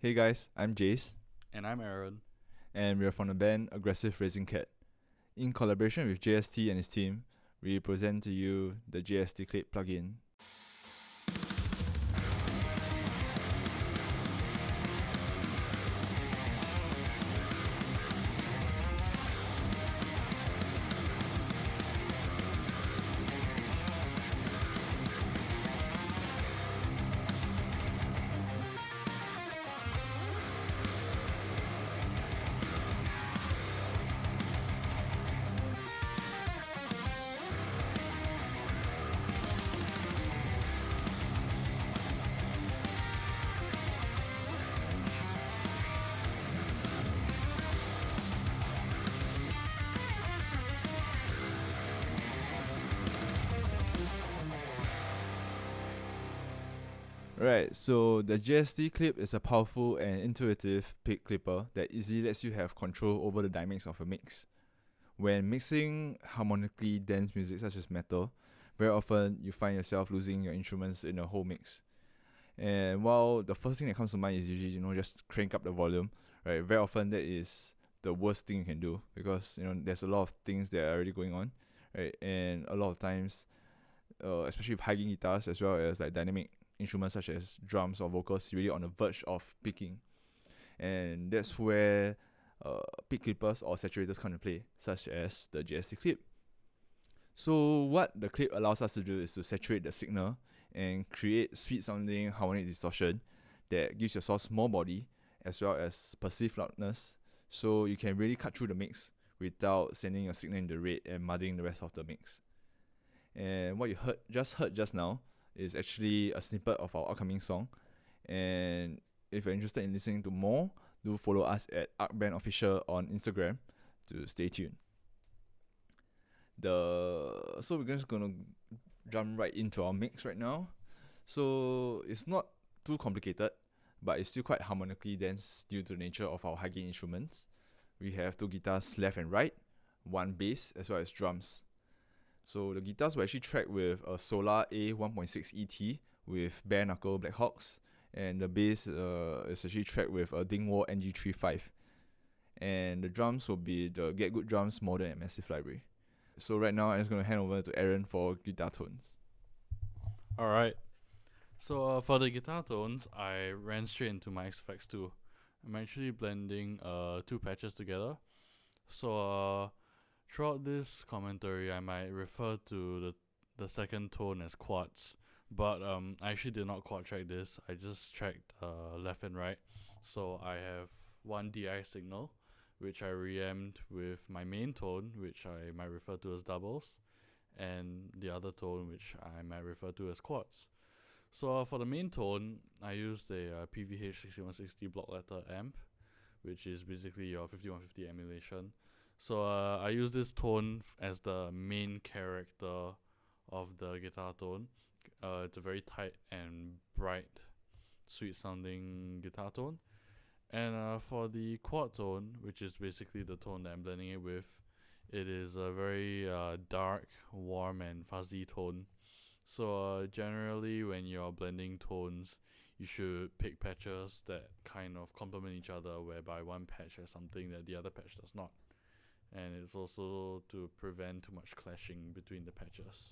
Hey guys, I'm Jace, And I'm Aaron. and we're from the band Aggressive Raisin. In collaboration with JST and his team, we present to you the JST Clip plugin. Right, so the JST Clip is a powerful and intuitive pick clipper that easily lets you have control over the dynamics of a mix. When mixing harmonically dense music such as metal, very often you find yourself losing your instruments in a whole mix. And while the first thing that comes to mind is usually just crank up the volume, right? Very often that is the worst thing you can do because there's a lot of things that are already going on, right? And a lot of times, especially with high gain guitars as well as like dynamic instruments such as drums or vocals, really on the verge of picking, and that's where pick clippers or saturators come into play, such as the JST Clip. So what the clip allows us to do is to saturate the signal and create sweet sounding harmonic distortion that gives your source more body as well as perceived loudness, so you can really cut through the mix without sending your signal in the red and muddying the rest of the mix. And what you heard just now is actually a snippet of our upcoming song. And if you're interested in listening to more, do follow us at ArcBandOfficial on Instagram to stay tuned. So we're just gonna jump right into our mix right now. So it's not too complicated, but it's still quite harmonically dense due to the nature of our high gain instruments. We have two guitars left and right, one bass as well as drums. So the guitars were actually tracked with a Solar A 1.6 ET with bare knuckle Blackhawks, and the bass is actually tracked with a Dingwall NG35. And the drums will be the Get Good Drums Modern and Massive Library. So right now I'm just going to hand over to Aaron for guitar tones. Alright. So for the guitar tones, I ran straight into my XFX 2. I'm actually blending two patches together. So throughout this commentary, I might refer to the second tone as quartz. But I actually did not quad track this. I just tracked left and right. So I have one DI signal, which I reamped with my main tone, which I might refer to as doubles, and the other tone, which I might refer to as quartz. So for the main tone, I used a PVH 6160 block letter amp, which is basically your 5150 emulation. So I use this tone as the main character of the guitar tone. It's a very tight and bright, sweet sounding guitar tone. And for the quad tone, which is basically the tone that I'm blending it with, it is a very dark, warm, and fuzzy tone. So generally, when you're blending tones, you should pick patches that kind of complement each other, whereby one patch has something that the other patch does not. And it's also to prevent too much clashing between the patches.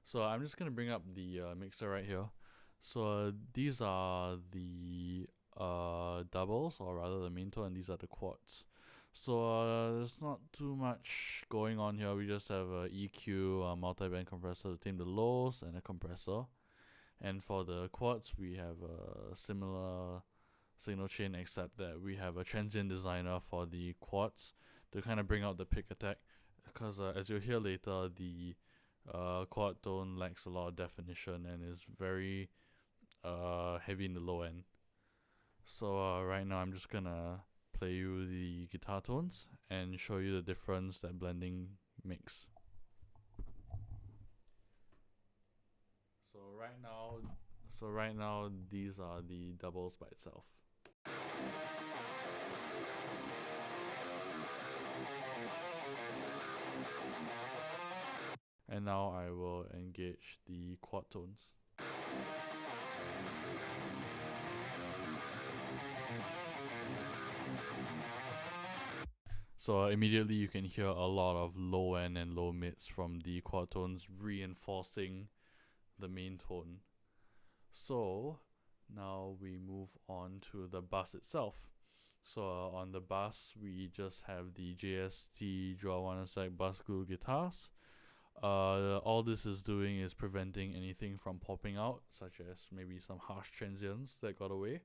So I'm just going to bring up the mixer right here. So these are the doubles, or rather the main tone, and these are the quads. So there's not too much going on here. We just have a EQ, a multi-band compressor to tame the lows, and a compressor. And for the quads, we have a similar signal chain, except that we have a transient designer for the quads to kind of bring out the pick attack. Because as you'll hear later, the quad tone lacks a lot of definition and is very heavy in the low end. So right now I'm just gonna play you the guitar tones and show you the difference that blending makes. So right now these are the doubles by itself. And now I will engage the quad tones. So immediately you can hear a lot of low end and low mids from the quad tones reinforcing the main tone. So now we move on to the bass itself. So on the bass we just have the JST Draw One Sec bass glue guitars. All this is doing is preventing anything from popping out, such as maybe some harsh transients that got away.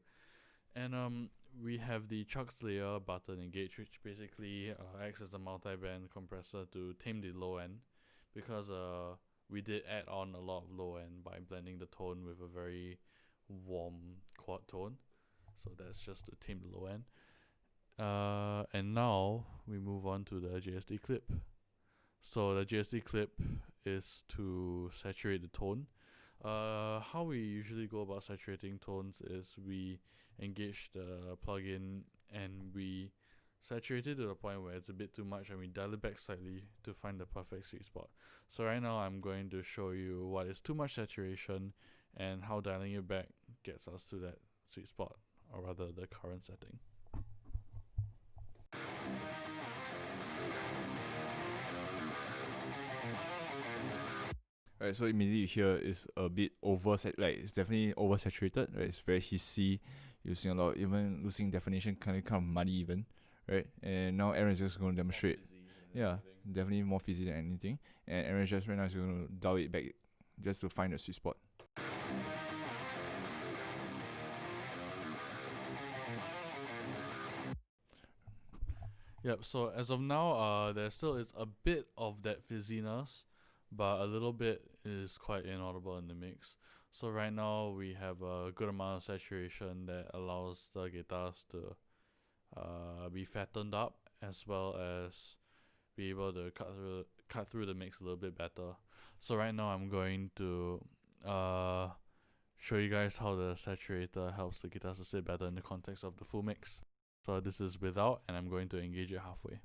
And we have the Chuck Slayer button engage, which basically acts as a multi-band compressor to tame the low end, because we did add on a lot of low end by blending the tone with a very warm quad tone. So that's just to tame the low end. And now we move on to the JST Clip. So the JST Clip is to saturate the tone. How we usually go about saturating tones is we engage the plugin and we saturate it to the point where it's a bit too much, and we dial it back slightly to find the perfect sweet spot. So right now I'm going to show you what is too much saturation and how dialing it back gets us to that sweet spot, or rather the current setting. Right, so immediately you hear is a bit it's definitely oversaturated, right? It's very hissy, using a lot, even losing definition, kind of muddy even, right? And now Aaron is just going to demonstrate. Yeah, definitely more fizzy than anything. And Aaron just right now is going to dial it back just to find the sweet spot. Yep, so as of now, there still is a bit of that fizziness, but a little bit is quite inaudible in the mix. So right now we have a good amount of saturation that allows the guitars to be fattened up, as well as be able to cut through the mix a little bit better. So right now I'm going to show you guys how the saturator helps the guitars to sit better in the context of the full mix. So this is without, and I'm going to engage it halfway.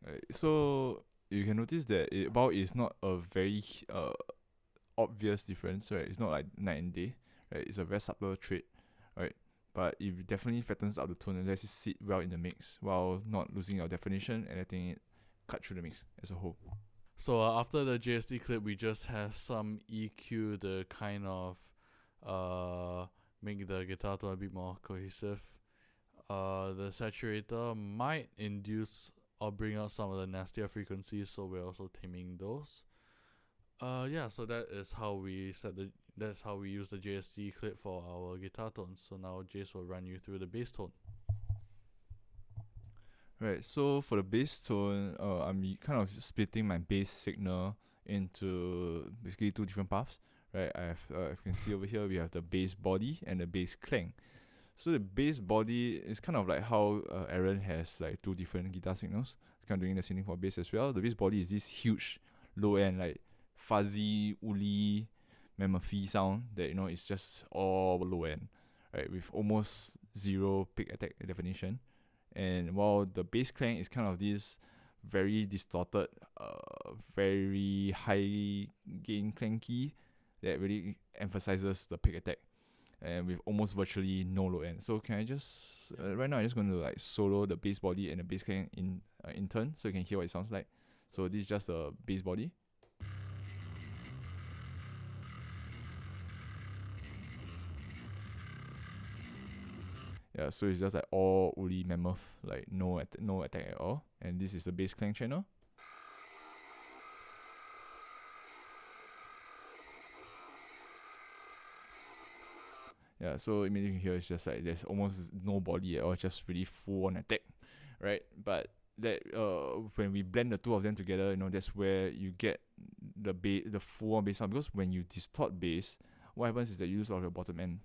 Right, so you can notice that while it's not a very obvious difference, right? It's not like night and day, right? It's a very subtle trait, right? But it definitely fattens up the tone and lets it sit well in the mix while not losing your definition and letting it cut through the mix as a whole. So after the JST clip, we just have some EQ to kind of make the guitar tone a bit more cohesive. The saturator might induce or bring out some of the nastier frequencies, so we're also taming those. So that is how we that's how we use the JST clip for our guitar tones. So now Jace will run you through the bass tone. Right, so for the bass tone, I'm kind of splitting my bass signal into basically two different paths. Right, I have, if you can see over here, we have the bass body and the bass clang. So the bass body is kind of like how Aaron has like two different guitar signals. It's kind of doing the same thing for bass as well. The bass body is this huge low end, like fuzzy, woolly, mammoth-y sound that it's just all low end, right, with almost zero peak attack definition. And while the bass clang is kind of this very distorted, very high gain clanky that really emphasizes the pick attack, and with almost virtually no low end. So can I just right now I'm just going to like solo the bass body and the bass clang in turn, so you can hear what it sounds like. So this is just the bass body. Yeah, so it's just like all woolly mammoth, like no attack at all. And this is the bass clang channel. Yeah, so immediately you can hear it's just like there's almost no body at all, just really full on attack, right? But that when we blend the two of them together, that's where you get the full on bass sound. Because when you distort bass, what happens is that you lose all of your bottom end.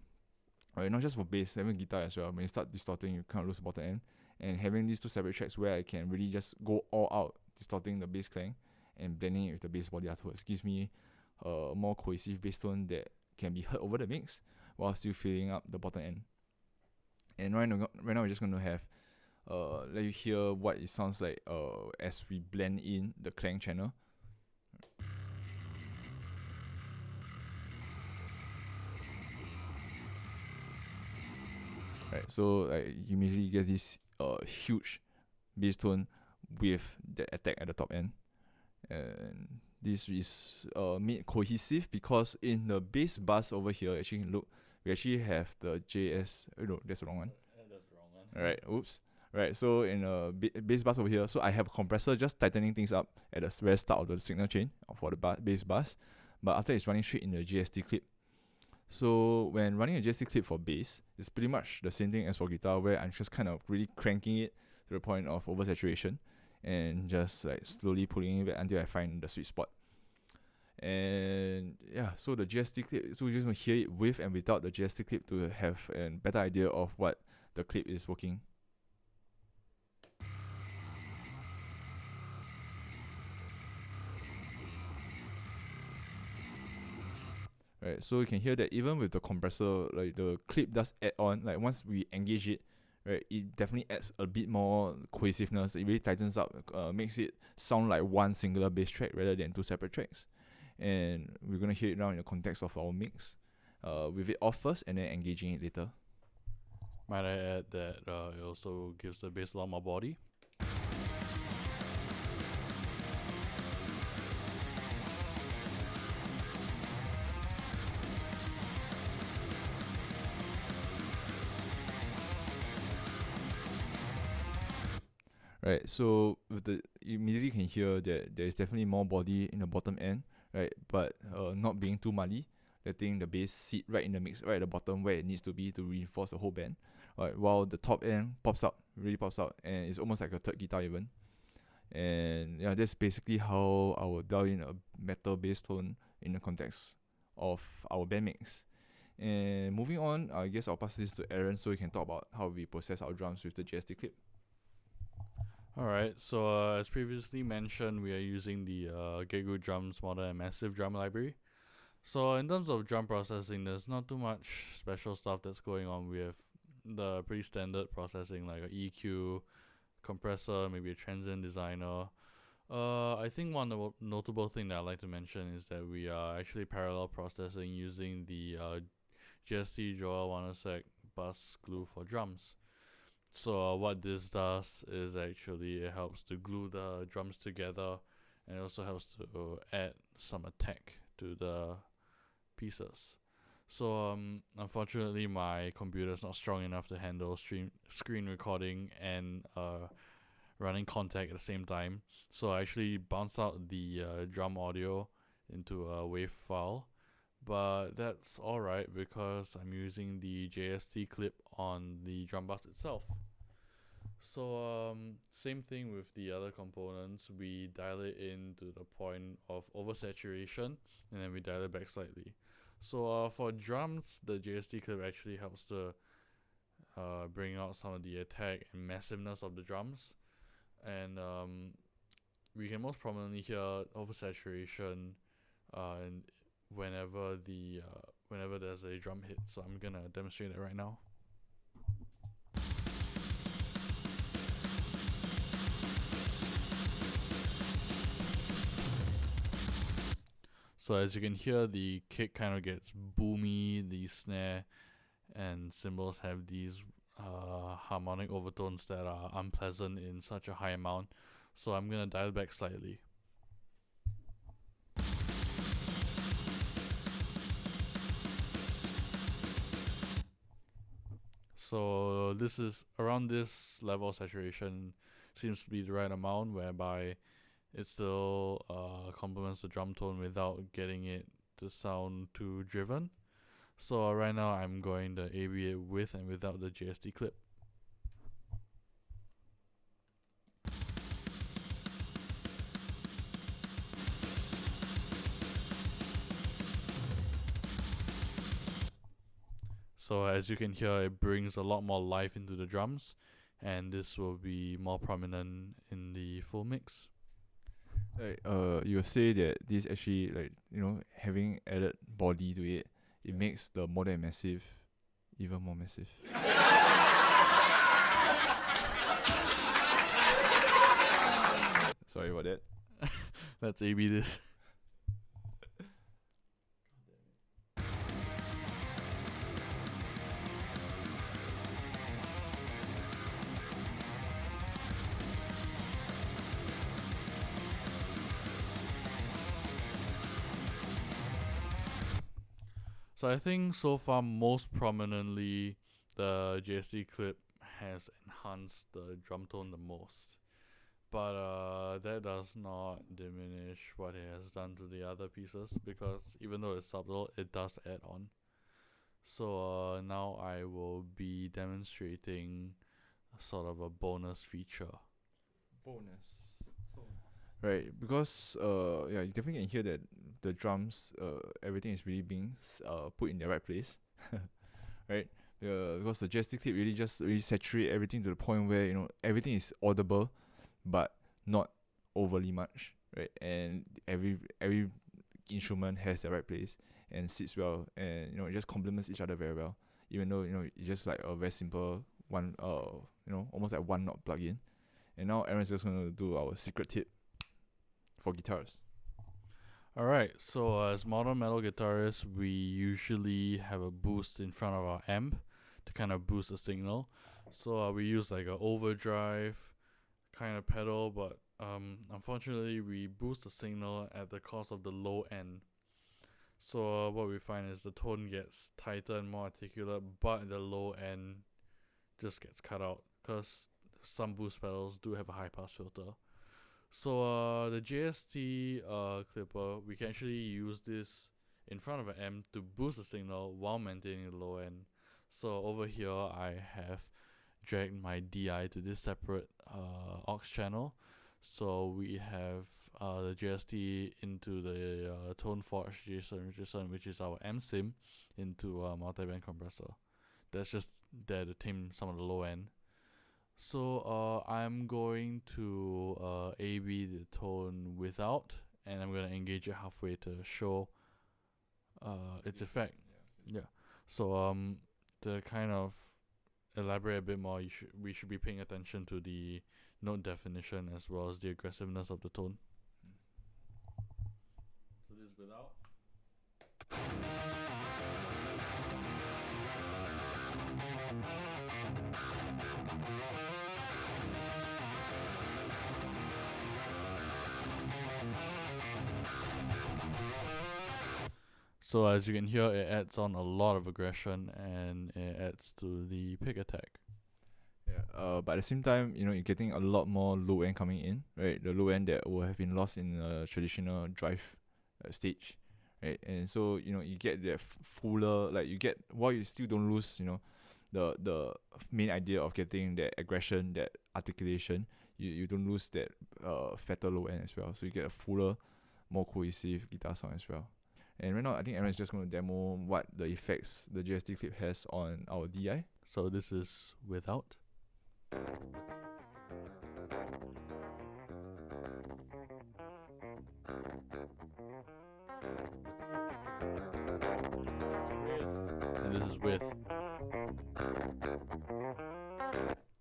Right, not just for bass, even guitar as well. When you start distorting, you kind of lose the bottom end. And having these two separate tracks where I can really just go all out, distorting the bass clang and blending it with the bass body afterwards, gives me a more cohesive bass tone that can be heard over the mix while still filling up the bottom end. And right now we're just going to have let you hear what it sounds like as we blend in the clang channel. right? So like you immediately get this huge bass tone with the attack at the top end, and this is made cohesive because in the bass bus over here, actually look, we actually have the JS. No, that's the wrong one. That's the wrong one. Right, oops. Right, so in a bass bus over here, so I have a compressor just tightening things up at the very start of the signal chain for the bass bus, but after it's running straight in the JST clip. So when running a JST clip for bass, it's pretty much the same thing as for guitar, where I'm just kind of really cranking it to the point of oversaturation and just like slowly pulling it back until I find the sweet spot. And yeah, so the JST clip, so you just want to hear it with and without the JST clip to have a better idea of what the clip is working. Right, so you can hear that even with the compressor, like the clip does add on, like once we engage it, right, it definitely adds a bit more cohesiveness. It really tightens up, makes it sound like one singular bass track rather than two separate tracks. And we're gonna hear it now in the context of our mix, with it off first and then engaging it later. Might I add that it also gives the bass a lot more body. Right, so with the you immediately can hear that there is definitely more body in the bottom end, right? But not being too muddy, letting the bass sit right in the mix, right at the bottom where it needs to be to reinforce the whole band. Right, while the top end really pops out, and it's almost like a third guitar even. And yeah, that's basically how I will dial in a metal bass tone in the context of our band mix. And moving on, I guess I'll pass this to Aaron so he can talk about how we process our drums with the JST clip. Alright, so as previously mentioned, we are using the Gegu Drums Modern and Massive Drum Library. So in terms of drum processing, there's not too much special stuff that's going on. We have the pretty standard processing like a EQ, compressor, maybe a transient designer. I think one notable thing that I'd like to mention is that we are actually parallel processing using the JST Joel Wanasek bus glue for drums. So what this does is actually it helps to glue the drums together, and it also helps to add some attack to the pieces. So unfortunately my computer is not strong enough to handle screen recording and running Contact at the same time. So I actually bounce out the drum audio into a WAV file. But that's alright because I'm using the JST clip on the drum bus itself. So same thing with the other components. We dial it in to the point of oversaturation and then we dial it back slightly. So for drums, the JST clip actually helps to bring out some of the attack and massiveness of the drums. And we can most prominently hear oversaturation and whenever there's a drum hit. So I'm gonna demonstrate it right now. So as you can hear, the kick kind of gets boomy, the snare and cymbals have these harmonic overtones that are unpleasant in such a high amount. So I'm gonna dial back slightly. So this is around this level of saturation seems to be the right amount, whereby it still complements the drum tone without getting it to sound too driven. So right now I'm going to A/B it with and without the JST clip. So as you can hear, it brings a lot more life into the drums, and this will be more prominent in the full mix. Like you say that this actually, like, you know, having added body to it, it makes the more than massive even more massive. Sorry about that. Let's A/B this. So I think so far most prominently the JST Clip has enhanced the drum tone the most. But that does not diminish what it has done to the other pieces, because even though it's subtle, it does add on. So now I will be demonstrating sort of a bonus feature. Bonus. Right, because yeah, you definitely can hear that the drums, everything is really being put in the right place, right? Because the JST clip really just really saturate everything to the point where everything is audible, but not overly much, right? And every instrument has the right place and sits well, and it just complements each other very well. Even though it's just like a very simple one, almost like one knot plug-in. And now Aaron's just gonna do our secret tip for guitars. Alright, so as modern metal guitarists, we usually have a boost in front of our amp to kind of boost the signal. So we use like a overdrive kind of pedal, but unfortunately we boost the signal at the cost of the low end. So what we find is the tone gets tighter and more articulate, but the low end just gets cut out because some boost pedals do have a high pass filter. So the JST clipper, we can actually use this in front of an amp to boost the signal while maintaining the low end. So over here I have dragged my DI to this separate aux channel. So we have the JST into the Tone Forge Janssen, which is our amp sim, into a multi-band compressor. That's just there to tame some of the low end. So I'm going to A/B the tone without, and I'm gonna engage it halfway to show its effect. Yeah. So to kind of elaborate a bit more, we should be paying attention to the note definition as well as the aggressiveness of the tone. So this is without. So as you can hear, it adds on a lot of aggression and it adds to the pick attack. Yeah. But at the same time, you're getting a lot more low end coming in, right? The low end that would have been lost in a traditional drive stage, right? And so you get that fuller, like you get, while you still don't lose, the main idea of getting that aggression, that articulation. You don't lose that fatter low end as well. So you get a fuller, more cohesive guitar sound as well. And right now, I think Aaron is just going to demo what the effects the JST clip has on our DI. So this is without. And this is with.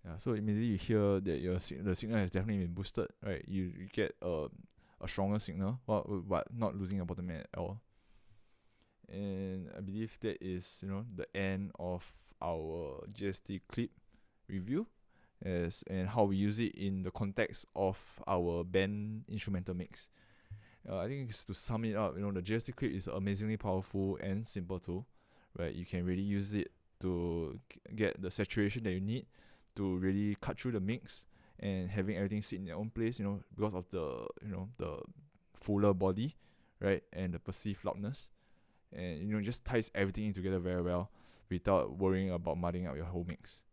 Yeah, so immediately you hear that the signal has definitely been boosted, right? You get a stronger signal, but not losing your bottom end at all. And I believe that is the end of our JST clip review, and how we use it in the context of our band instrumental mix. I think it's to sum it up, the JST clip is an amazingly powerful and simple tool, right? You can really use it to get the saturation that you need to really cut through the mix and having everything sit in their own place, because of the the fuller body, right, and the perceived loudness, and just ties everything in together very well without worrying about mudding up your whole mix.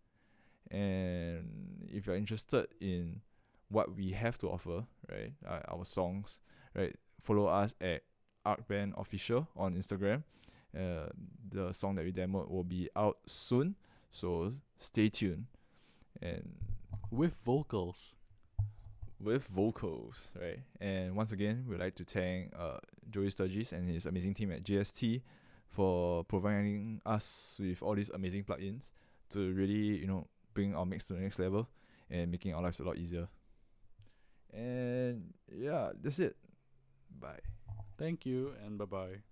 And if you're interested in what we have to offer, right, our songs, right, follow us at Arcband Official on Instagram. The song that we demoed will be out soon, so stay tuned. And with vocals, right? And once again, we'd like to thank Joey Sturgis and his amazing team at JST for providing us with all these amazing plugins to really, bring our mix to the next level and making our lives a lot easier. And yeah, that's it. Bye. Thank you and bye-bye.